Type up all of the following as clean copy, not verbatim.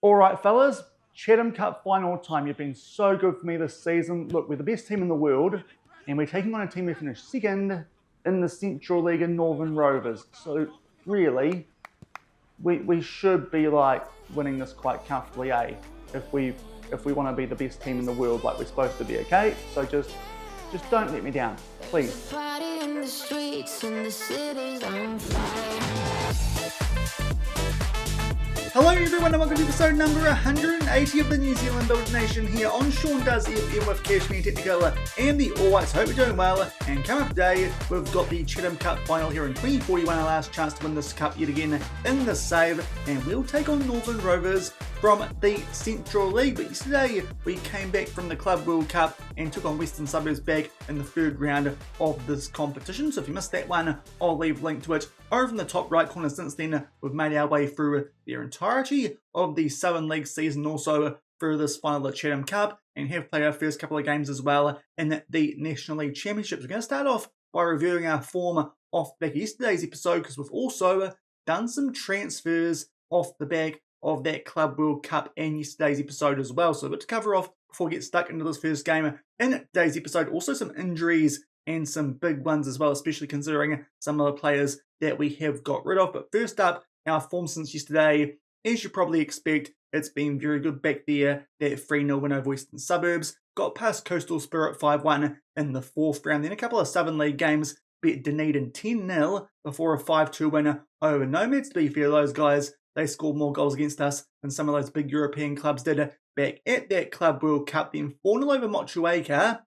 All right, fellas, Chatham Cup final time. You've been so good for me this season. Look, we're the best team in the world, and we're taking on a team who finished second in the Central League in Northern Rovers. So really, we should be like winning this quite comfortably, eh? If we want to be the best team in the world, like we're supposed to be, okay? So just don't let me down, please. Party in the streets and the city's on fire. Hello everyone and welcome to episode number 180 of the New Zealand Build Nation here on Shaun Does FM with Cashmere Technical and the All Whites. Hope you're doing well, and coming up today we've got the Chatham Cup final here in 2041, our last chance to win this cup yet again in the save, and we'll take on Northern Rovers from the Central League. But yesterday we came back from the Club World Cup and took on Western Suburbs back in the third round of this competition. So if you missed that one, I'll leave a link to it over in the top right corner. Since then, we've made our way through the entirety of the Southern League season, also through this final at Chatham Cup, and have played our first couple of games as well in the National League Championships. We're going to start off by reviewing our form off the back of yesterday's episode, because we've also done some transfers off the back of that Club World Cup and yesterday's episode as well. So a bit to cover off before we get stuck into this first game in today's episode. Also some injuries and some big ones as well, especially considering some of the players that we have got rid of. But first up, our form since yesterday, as you probably expect, it's been very good back there. That 3-0 win over Western Suburbs, got past Coastal Spirit 5-1 in the fourth round, then a couple of Southern League games, beat Dunedin 10-0 before a 5-2 winner over Nomads. To be fair, those guys, they scored more goals against us than some of those big European clubs did back at that Club World Cup. Then 4-0 over Motueka.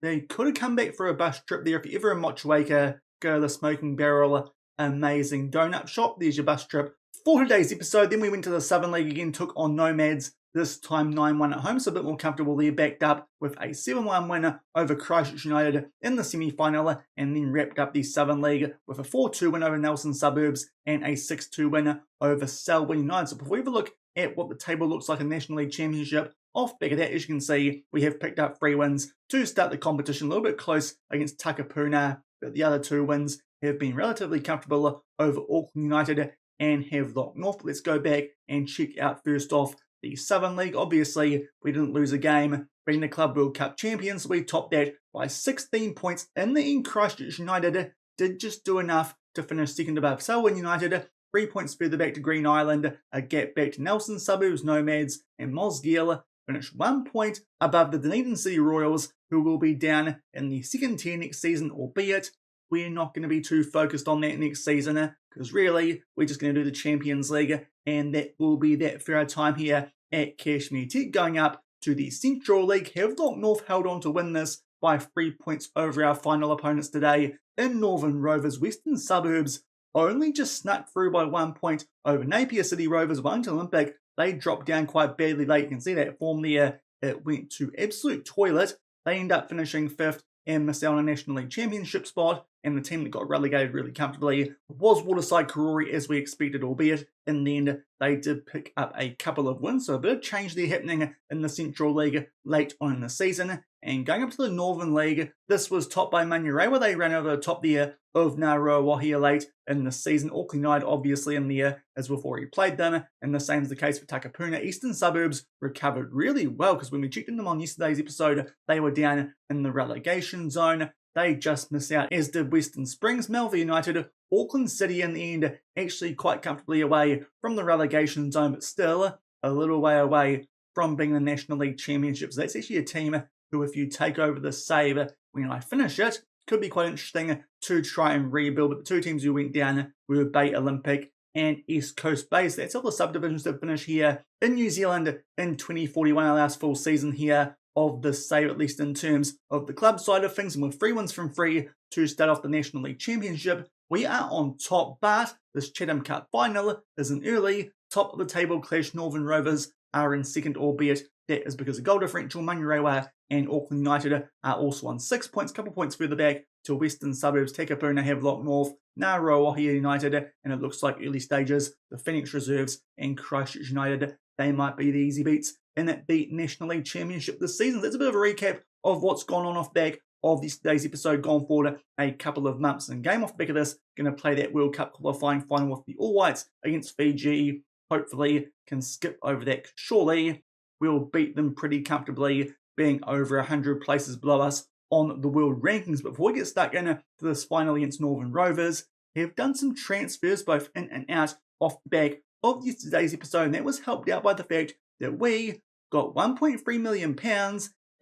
They could have come back for a bus trip there. If you're ever in Motueka, go to the Smoking Barrel amazing donut shop. There's your bus trip for today's episode. Then we went to the Southern League again, took on Nomads, this time 9-1 at home, so a bit more comfortable there, backed up with a 7-1 winner over Christchurch United in the semi-final, and then wrapped up the Southern League with a 4-2 win over Nelson Suburbs and a 6-2 winner over Selwyn United. So before we have a look at what the table looks like in National League Championship, off back of that, as you can see, we have picked up 3 wins to start the competition, a little bit close against Takapuna, but the other 2 wins have been relatively comfortable over Auckland United and have Lock North. Let's go back and check out first off the Southern League. Obviously, we didn't lose a game being the Club World Cup champions. We topped that by 16 points. In the end, Christchurch United did just do enough to finish second above Selwyn United, 3 points further back to Green Island, a gap back to Nelson Suburbs, Nomads, and Mosgiel finished 1 point above the Dunedin City Royals, who will be down in the second tier next season, albeit we're not going to be too focused on that next season, because really, we're just going to do the Champions League, and that will be that for our time here at Cashmere Tech. Going up to the Central League, have Lock North held on to win this by 3 points over our final opponents today in Northern Rovers. Western Suburbs only just snuck through by 1 point over Napier City Rovers, Wellington Olympic. They dropped down quite badly late. You can see that form there. It went to absolute toilet. They end up finishing 5th and missed out on a National League Championship spot, and the team that got relegated really comfortably was Waterside Karori, as we expected, albeit in the end they did pick up a couple of wins, so a bit of change there happening in the Central League late on in the season. And going up to the Northern League, this was topped by Manurewa. They ran over the top there of Naroa Wahia late in the season. Auckland United obviously in there, as we've already played them, and the same is the case for Takapuna. Eastern Suburbs recovered really well, because when we checked in them on yesterday's episode, they were down in the relegation zone. They just missed out, as did Western Springs. Melville United, Auckland City in the end, actually quite comfortably away from the relegation zone, but still a little way away from being the National League Championships. That's actually a team who, if you take over the save when I finish it, could be quite interesting to try and rebuild. But the 2 teams who went down were Bay Olympic and East Coast Bay. So that's all the subdivisions that finish here in New Zealand in 2041, our last full season here of the save, at least in terms of the club side of things. And with 3 wins from 3 to start off the National League Championship, we are on top. But this Chatham Cup final is an early top of the table clash. Northern Rovers are in second, albeit that is because of goal differential. Manurewa and Auckland United are also on 6 points, a couple points further back to Western Suburbs. Takapuna have Lock North, Naroa Wahia United, and it looks like early stages, the Phoenix Reserves and Christchurch United, they might be the easy beats in the National League Championship this season. That's a bit of a recap of what's gone on off back of today's episode, gone forward a couple of months. And game off the back of this, going to play that World Cup qualifying final with the All Whites against Fiji hopefully can skip over that. Surely we'll beat them pretty comfortably, being over 100 places below us on the world rankings. But before we get stuck into this final against Northern Rovers, they've done some transfers both in and out off the back of yesterday's episode, and that was helped out by the fact that we got £1.3 million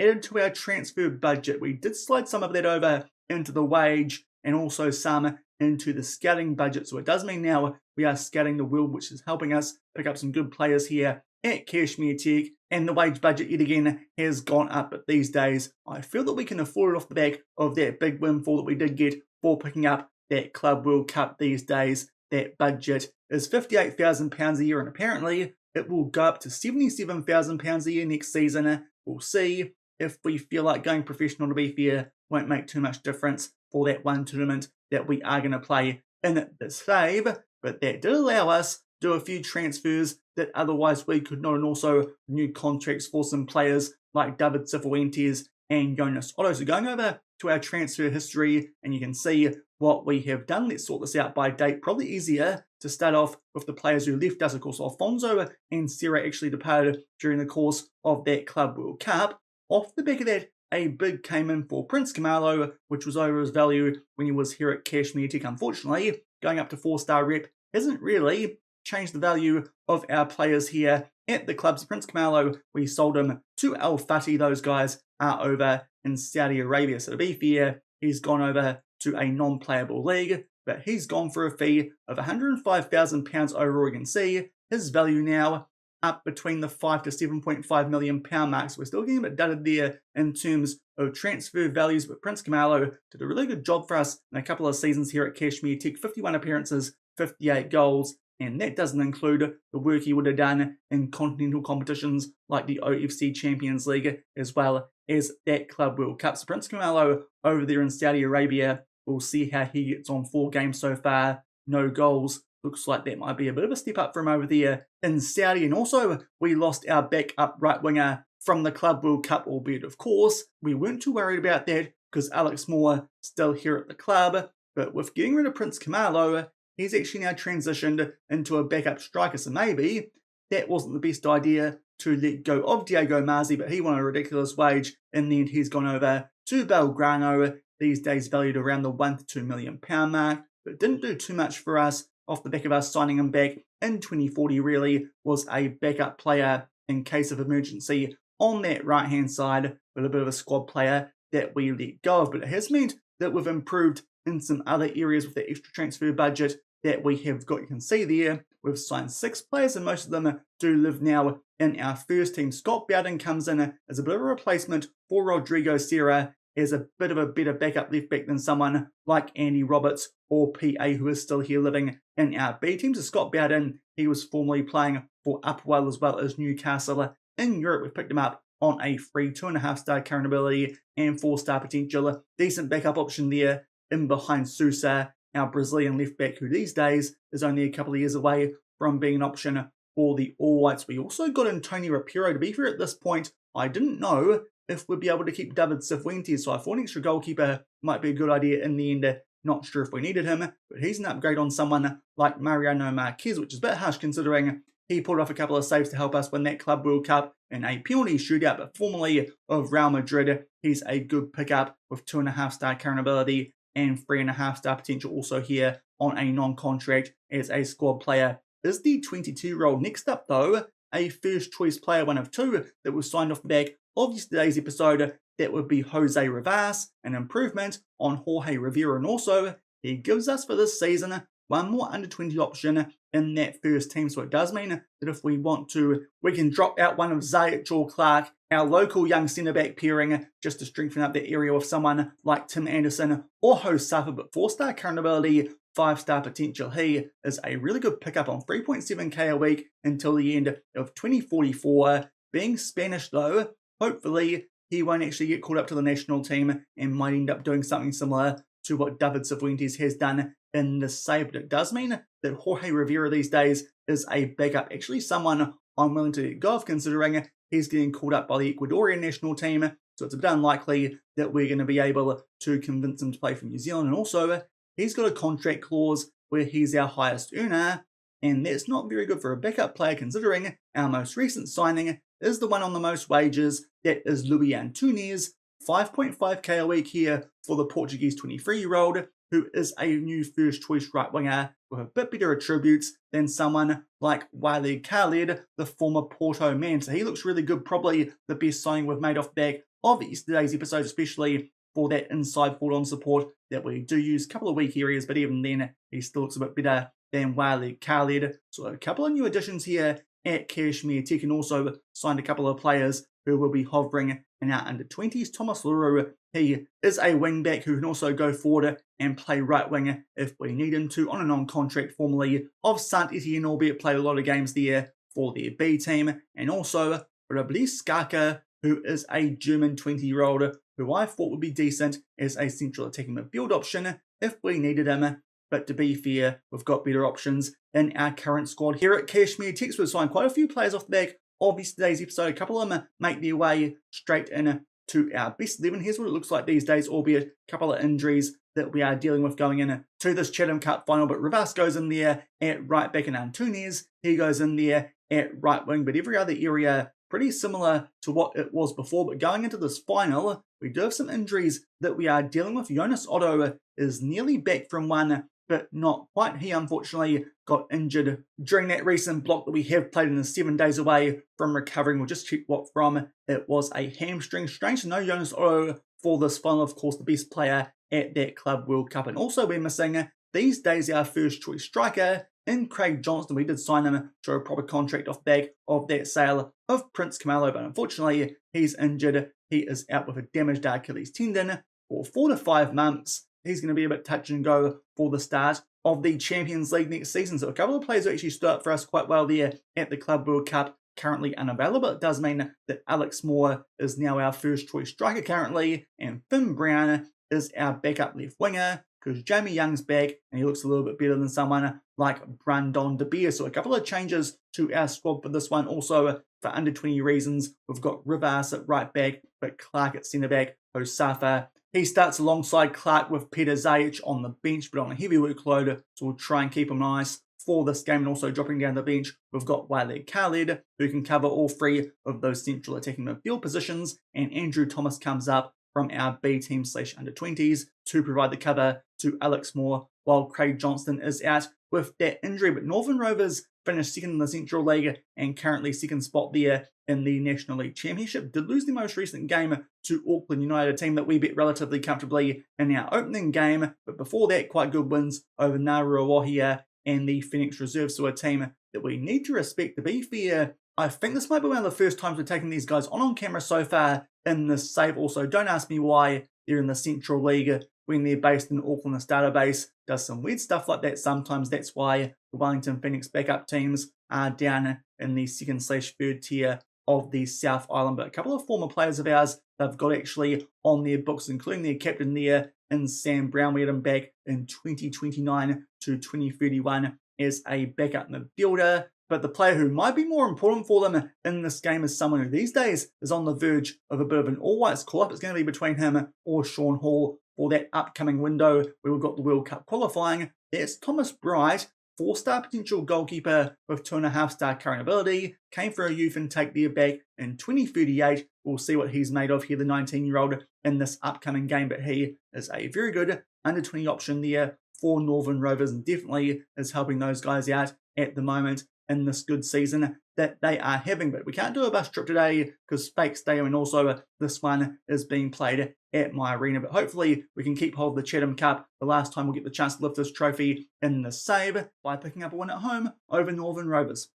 added to our transfer budget. We did slide some of that over into the wage and also some into the scouting budget. So it does mean now we are scouting the world, which is helping us pick up some good players here at Cashmere Tech. And the wage budget yet again has gone up. But these days, I feel that we can afford it off the back of that big windfall that we did get for picking up that Club World Cup these days. That budget is £58,000 a year, and apparently it will go up to £77,000 a year next season. We'll see. If we feel like going professional, to be fair, won't make too much difference for that one tournament that we are going to play in the save. But that did allow us to do a few transfers that otherwise we could not, and also new contracts for some players like David Cifuentes and Jonas Otto. So going over to our transfer history, and you can see what we have done. Let's sort this out by date. Probably easier to start off with the players who left us. Of course, Alfonso and Sarah actually departed during the course of that Club World Cup. Off the back of that, a bid came in for Prince Kamalo, which was over his value when he was here at Cashmere Tech. Unfortunately, going up to 4-star rep hasn't really changed the value of our players here at the clubs. Prince Kamalo, we sold him to Al Fatih. Those guys are over in Saudi Arabia. So to be fair, he's gone over to a non-playable league, but he's gone for a fee of £105,000 overall. You can see his value now up between the £5 to £7.5 million mark. So we're still getting a bit dudded there in terms of transfer values, but Prince Kamalo did a really good job for us in a couple of seasons here at Cashmere Tech. 51 appearances, 58 goals, and that doesn't include the work he would have done in continental competitions like the OFC Champions League, as well as that Club World Cup. So Prince Kamalo over there in Saudi Arabia, we'll see how he gets on. 4 games so far, no goals. Looks like that might be a bit of a step up from over there in Saudi. And also, we lost our backup right winger from the Club World Cup, albeit, of course, we weren't too worried about that because Alex Moore still here at the club. But with getting rid of Prince Kamalo, he's actually now transitioned into a backup striker. So maybe that wasn't the best idea to let go of Diego Mazzi, but he wanted a ridiculous wage. In the end, he's gone over to Belgrano, these days valued around the £1 to £2 million mark, but didn't do too much for us. Off the back of us signing him back in 2040, really was a backup player in case of emergency on that right-hand side, but a bit of a squad player that we let go of. But it has meant that we've improved in some other areas with the extra transfer budget that we have got. You can see there, we've signed 6 players, and most of them do live now in our first team. Scott Bowden comes in as a bit of a replacement for Rodrigo Serra, as a bit of a better backup left back than someone like Andy Roberts or PA, who is still here living in our B team. So Scott Bowden, he was formerly playing for Upwell as well as Newcastle in Europe. We've picked him up on a free 2.5-star current ability and 4-star potential. Decent backup option there in behind Sousa, our Brazilian left back, who these days is only a couple of years away from being an option for the All Whites. We also got in Tony Rapiro. To be fair, at this point, I didn't know if we'd be able to keep David Cifuentes, so I thought an extra goalkeeper might be a good idea in the end. Not sure if we needed him, but he's an upgrade on someone like Mariano Marquez, which is a bit harsh considering he pulled off a couple of saves to help us win that Club World Cup in a penalty shootout, but formerly of Real Madrid. He's a good pickup with 2.5-star current ability and 3.5-star potential also here on a non-contract as a squad player. Is the 22-year-old. Next up though, a first choice player, one of 2 that was signed off the back of yesterday's episode. That would be Jose Rivas, an improvement on Jorge Rivera, and also he gives us for this season one more under-20 option in that first team. So it does mean that if we want to, we can drop out one of Zayat or Clark, our local young centre-back pairing, just to strengthen up the area with someone like Tim Anderson or Ho Safa. But 4-star current ability, 5-star potential. He is a really good pickup on 3.7k a week until the end of 2044. Being Spanish though, hopefully he won't actually get called up to the national team and might end up doing something similar to what David Cifuentes has done in the save. But it does mean that Jorge Rivera these days is a backup, actually someone I'm willing to let go of, considering he's getting called up by the Ecuadorian national team. So it's a bit unlikely that we're going to be able to convince him to play for New Zealand. And also, he's got a contract clause where he's our highest earner, and that's not very good for a backup player considering our most recent signing is the one on the most wages, that is Luis Antunes, 5.5k a week here for the Portuguese 23-year-old, who is a new first choice right winger with a bit better attributes than someone like Wiley Khaled, the former Porto man. So he looks really good, probably the best signing we've made off back of yesterday's episode, especially for that inside forward on support that we do use. A couple of weak areas, but even then he still looks a bit better than Wiley Khaled. So a couple of new additions here at Kashmir Tech, and also signed a couple of players who will be hovering in our under-20s. Thomas Leroux, he is a wing-back who can also go forward and play right wing if we need him to, on and on contract formerly of Saint Etienne, albeit played a lot of games there for their B team. And also Rablis Skaka, who is a German 20-year-old who I thought would be decent as a central attacking midfield option if we needed him. But to be fair, we've got better options in our current squad here at Kashmir Tech. We've signed quite a few players off the back of yesterday's episode. A couple of them make their way straight in to our best 11. Here's what it looks like these days, albeit a couple of injuries that we are dealing with going in to this Chatham Cup final. But Rivas goes in there at right back, and Antunes, he goes in there at right wing. But every other area pretty similar to what it was before. But going into this final, we do have some injuries that we are dealing with. Jonas Otto is nearly back from one, but not quite. He unfortunately got injured during that recent block that we have played in the 7 days away from recovering. We'll just check what from. It was a hamstring strain, so no Jonas Otto for this final. Of course, the best player at that Club World Cup. And also we're missing these days our first choice striker in Craig Johnston. We did sign him to a proper contract off back of that sale of Prince Camelo, but unfortunately he's injured. He is out with a damaged Achilles tendon for 4 to 5 months. He's going to be a bit touch and go for the start of the Champions League next season. So a couple of players who actually stood up for us quite well there at the Club World Cup currently unavailable. It does mean that Alex Moore is now our first choice striker currently, and Finn Brown is our backup left winger because Jamie Young's back and he looks a little bit better than someone like Brandon De Beer. So a couple of changes to our squad for this one. Also for under 20 reasons, we've got Rivas at right back, but Clark at centre back, Osafa. He starts alongside Clark with Peter Zajic on the bench, but on a heavy workload, so we'll try and keep him nice for this game. And also dropping down the bench, we've got Wiley Khaled, who can cover all 3 of those central attacking midfield positions, and Andrew Thomas comes up from our B team / under 20s to provide the cover to Alex Moore, while Craig Johnston is out with that injury. But Northern Rovers finished second in the Central League and currently second spot there in the National League Championship. Did lose the most recent game to Auckland United, a team that we beat relatively comfortably in our opening game. But before that, quite good wins over Ngaruawahia and the Phoenix Reserves, so a team that we need to respect. To be fair, I think this might be one of the first times we're taking these guys on camera so far in this save. Also, don't ask me why they're in the Central League when they're based in Auckland. The database does some weird stuff like that sometimes. That's why the Wellington Phoenix backup teams are down in the 2nd/3rd tier of the South Island. But a couple of former players of ours they've got actually on their books, including their captain there in Sam Brown. We had him back in 2029 to 2031 as a backup midfielder. But the player who might be more important for them in this game is someone who these days is on the verge of a bit of an all-whites call-up. It's going to be between him or Shaun Hall for that upcoming window where we've got the World Cup qualifying. It's Thomas Bright, 4-star potential goalkeeper with 2.5-star current ability. Came for a youth intake there back in 2038. We'll see what he's made of here, the 19-year-old, in this upcoming game. But he is a very good under-20 option there for Northern Rovers and definitely is helping those guys out at the moment in this good season that they are having. But we can't do a bus trip today because fake stadium, and also this one is being played at my arena. But hopefully we can keep hold of the Chatham Cup the last time we'll get the chance to lift this trophy in the save by picking up a win at home over Northern Rovers.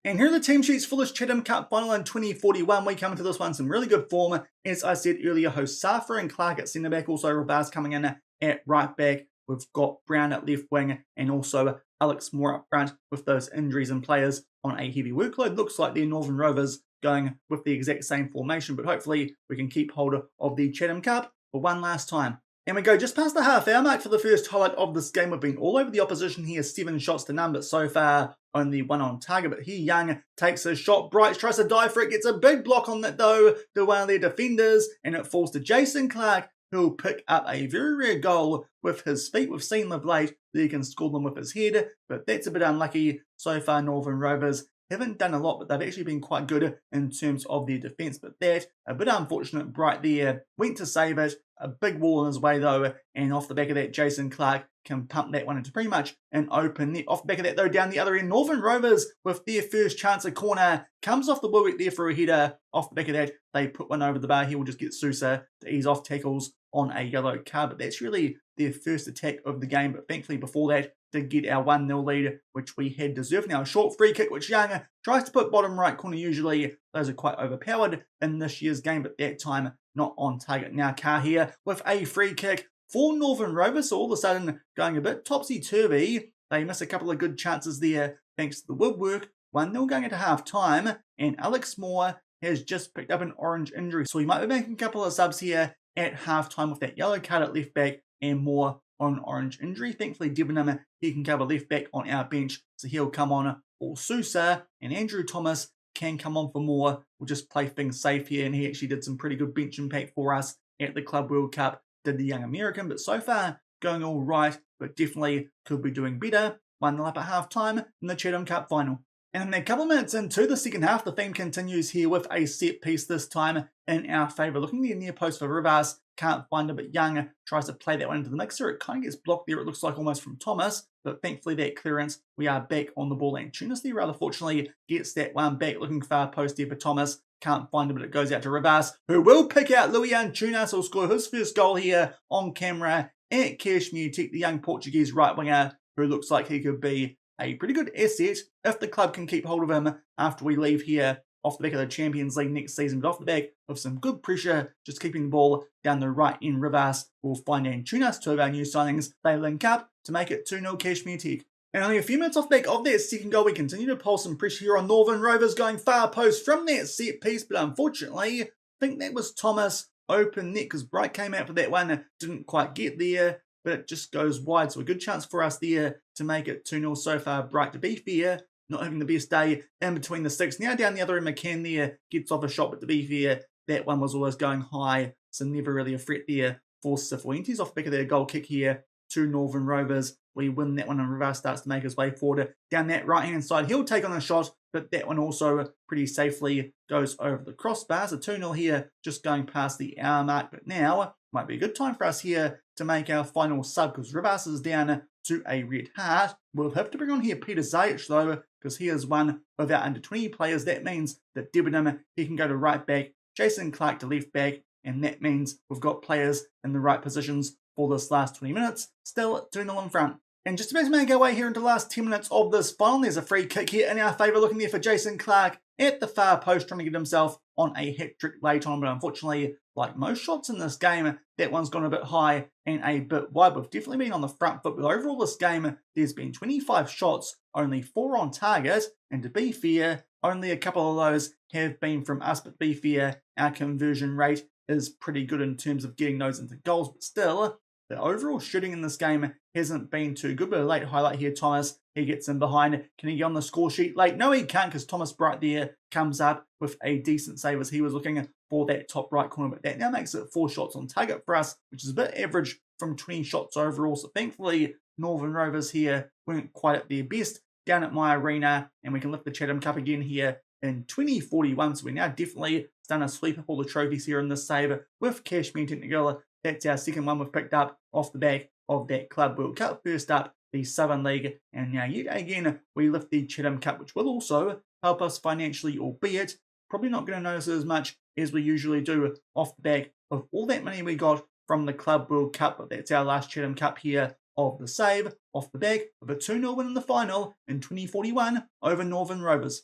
And here are the team sheets for this Chatham Cup final in 2041. We come into this one some really good form. As I said earlier, Hosafa and Clark at centre back, also Rabas coming in at right back. We've got Brown at left wing and also Alex Moore up front with those injuries and players on a heavy workload. Looks like the Northern Rovers going with the exact same formation, but hopefully we can keep hold of the Chatham Cup for one last time. And we go just past the half-hour mark for the first highlight of this game. We've been all over the opposition here, 7 shots to none, but so far only 1 on target. But here Young takes his shot, Bright tries to dive for it, gets a big block on that though to one of their defenders, and it falls to Jason Clark, who'll pick up a very rare goal with his feet. We've seen of late that he can score them with his head, but that's a bit unlucky. So far, Northern Rovers haven't done a lot, but they've actually been quite good in terms of their defence. But that, a bit unfortunate, Bright there went to save it. A big wall in his way though, and off the back of that, Jason Clark can pump that one into pretty much an open net. Off the back of that though, down the other end, Northern Rovers with their first chance at corner, comes off the woodwork there for a header. Off the back of that, they put one over the bar. He will just get Sousa to ease off tackles on a yellow card, but that's really their first attack of the game. But thankfully before that, did get our 1-0 lead, which we had deserved. Now a short free kick, which Young tries to put bottom right corner. Usually those are quite overpowered in this year's game, but that time not on target. Now Carr here with a free kick for Northern Rovers, so all of a sudden going a bit topsy-turvy. They miss a couple of good chances there thanks to the woodwork. 1-0 going into half-time, and Alex Moore has just picked up an orange injury, so he might be making a couple of subs here at half-time with that yellow card at left back and Moore on orange injury. Thankfully, Debenham, he can cover left back on our bench, so he'll come on for Sousa, and Andrew Thomas can come on for Moore. We'll just play things safe here, and he actually did some pretty good bench impact for us at the Club World Cup, did the young American, but so far going all right, but definitely could be doing better. 1-0 up at half-time in the Chatham Cup final. And a couple of minutes into the second half, the theme continues here with a set piece this time in our favour. Looking near post for Rivas, can't find it, but Young tries to play that one into the mixer. It kind of gets blocked there, it looks like almost from Thomas, but thankfully that clearance, we are back on the ball. And Tunis there rather fortunately gets that one back, looking far post there for Thomas. Can't find it, but it goes out to Rivas, who will pick out Louis Antunes, who'll score his first goal here on camera at Cashmere Tech, the young Portuguese right winger, who looks like he could be a pretty good asset if the club can keep hold of him after we leave here off the back of the Champions League next season, but off the back of some good pressure, just keeping the ball down the right end. Rivas will find Antunes, two of our new signings. They link up to make it 2-0 Cashmere Tech. And only a few minutes off the back of that second goal, we continue to pull some pressure here on Northern Rovers, going far post from that set piece, but unfortunately, I think that was Thomas open net, because Bright came out for that one, didn't quite get there, but it just goes wide, so a good chance for us there to make it 2-0 so far. Bright, to be fair, not having the best day in between the sticks. Now down the other end, McCann there gets off a shot, but to be fair, that one was always going high, so never really a threat there for Cifuentes. Off the back of their goal kick here to Northern Rovers. We win that one, and Rivas starts to make his way forward down that right-hand side. He'll take on a shot, but that one also pretty safely goes over the crossbar. So 2-0 here, just going past the hour mark, but now might be a good time for us here to make our final sub, because Rivas is down to a red heart. We'll have to bring on here Peter Zajic though, because he is one of our under-20 players. That means that Debenham, he can go to right back, Jason Clark to left back, and that means we've got players in the right positions for this last 20 minutes. Still 2-0 in front. And just about to make our way here into the last 10 minutes of this final, there's a free kick here in our favour, looking there for Jason Clark at the far post, trying to get himself on a hat-trick late on, but unfortunately, like most shots in this game, that one's gone a bit high and a bit wide. We've definitely been on the front foot, but overall this game, there's been 25 shots, only 4 on target, and to be fair, only a couple of those have been from us, but to be fair, our conversion rate is pretty good in terms of getting those into goals, but still, the overall shooting in this game hasn't been too good. But a late highlight here, Thomas, he gets in behind. Can he get on the score sheet late? No, he can't, because Thomas Bright there comes up with a decent save as he was looking for that top right corner. But that now makes it 4 shots on target for us, which is a bit average from 20 shots overall. So thankfully, Northern Rovers here weren't quite at their best down at my arena, and we can lift the Chatham Cup again here in 2041. So we're now definitely starting to sweep up all the trophies here in this save with Cashmere Technical. That's our second one we've picked up off the back of that Club World Cup. First up, the Southern League, and now yet again we lift the Chatham Cup, which will also help us financially, albeit probably not going to notice it as much as we usually do off the back of all that money we got from the Club World Cup. But that's our last Chatham Cup here of the save, off the back of a 2-0 win in the final in 2041 over Northern Rovers.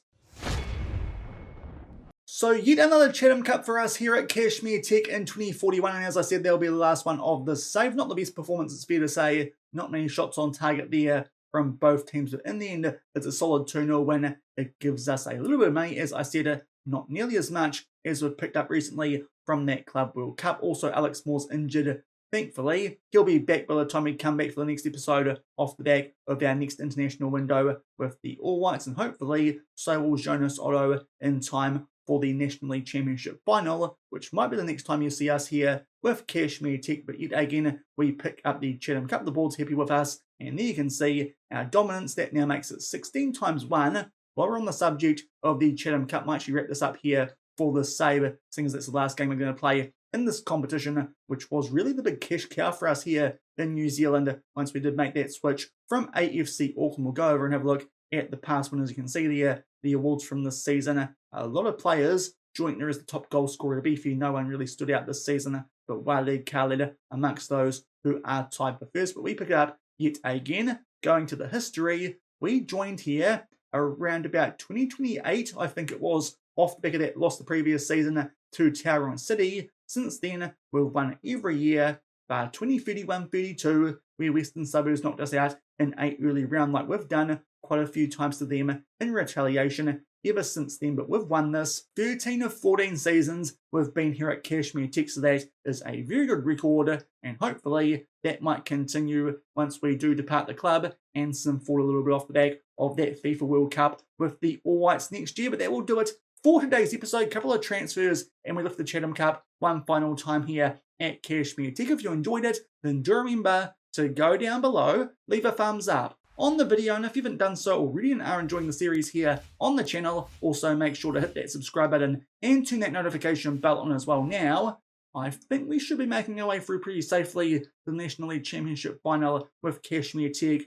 So yet another Chatham Cup for us here at Cashmere Tech in 2041, and as I said, that'll be the last one of the save. Not the best performance, it's fair to say. Not many shots on target there from both teams, but in the end, it's a solid 2-0 win. It gives us a little bit of money, as I said, not nearly as much as we've picked up recently from that Club World Cup. Also, Alex Moore's injured. Thankfully, he'll be back by the time we come back for the next episode off the back of our next international window with the All Whites, and hopefully so will Jonas Otto in time for the National League Championship final, which might be the next time you see us here with Kashmir Tech, but yet again, we pick up the Chatham Cup. The board's happy with us, and there you can see our dominance. That now makes it 16 times 1. While we're on the subject of the Chatham Cup, I might actually wrap this up here for the save, seeing as it's the last game we're going to play in this competition, which was really the big cash cow for us here in New Zealand once we did make that switch from AFC Auckland. We'll go over and have a look at the past winners. You can see there the awards from this season. A lot of players. Jointner is the top goal scorer. To be fair, no one really stood out this season, but Walid Khalid amongst those who are tied for first. But we pick it up yet again. Going to the history, we joined here around about 2028, I think it was, off the back of that loss the previous season to Tauranga City. Since then, we've won every year, bar 2031-32, where Western Suburbs knocked us out in 8 early round, like we've done quite a few times to them in retaliation ever since then. But we've won this 13 of 14 seasons we've been here at Kashmir Tech, so that is a very good record, and hopefully that might continue once we do depart the club and some fall a little bit off the back of that FIFA World Cup with the All Whites next year. But that will do it for today's episode. Couple of transfers, and we lift the Chatham Cup one final time here at Kashmir Tech. If you enjoyed it, then do remember to go down below, leave a thumbs up on the video, and if you haven't done so already and are enjoying the series here on the channel, also make sure to hit that subscribe button and turn that notification bell on as well. Now, I think we should be making our way through pretty safely the National League Championship final with Kashmir Tech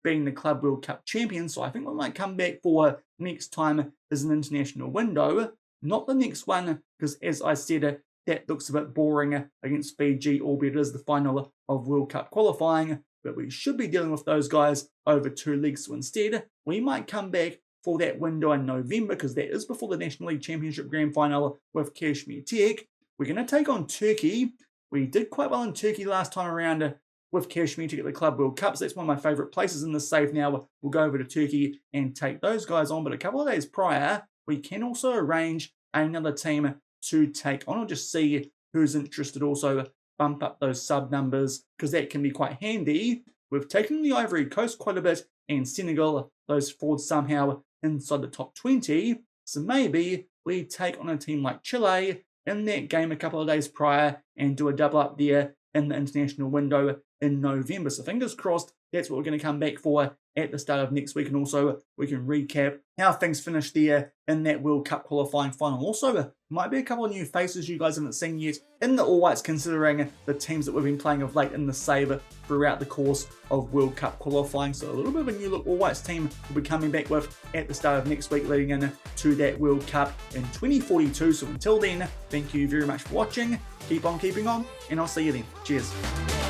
being the Club World Cup champion, so I think we might come back for next time is an international window, not the next one, because as I said, that looks a bit boring against Fiji, albeit it is the final of World Cup qualifying, but we should be dealing with those guys over 2 leagues. So instead, we might come back for that window in November, because that is before the National League Championship Grand Final with Kashmir Tech. We're going to take on Turkey. We did quite well in Turkey last time around with Kashmir Tech at the Club World Cup, so that's one of my favourite places in this save now. We'll go over to Turkey and take those guys on, but a couple of days prior, we can also arrange another team to take on, or just see who's interested, also bump up those sub numbers, because that can be quite handy. We've taken the Ivory Coast quite a bit, and Senegal, those forwards somehow inside the top 20, so maybe we take on a team like Chile in that game a couple of days prior and do a double up there in the international window in November. So fingers crossed, that's what we're going to come back for at the start of next week, and also we can recap how things finished there in that World Cup qualifying final. Also, might be a couple of new faces you guys haven't seen yet in the All Whites, considering the teams that we've been playing of late in the save throughout the course of World Cup qualifying. So a little bit of a new look All Whites team we'll be coming back with at the start of next week, leading in to that World Cup in 2042. So until then, thank you very much for watching, keep on keeping on, and I'll see you then. Cheers.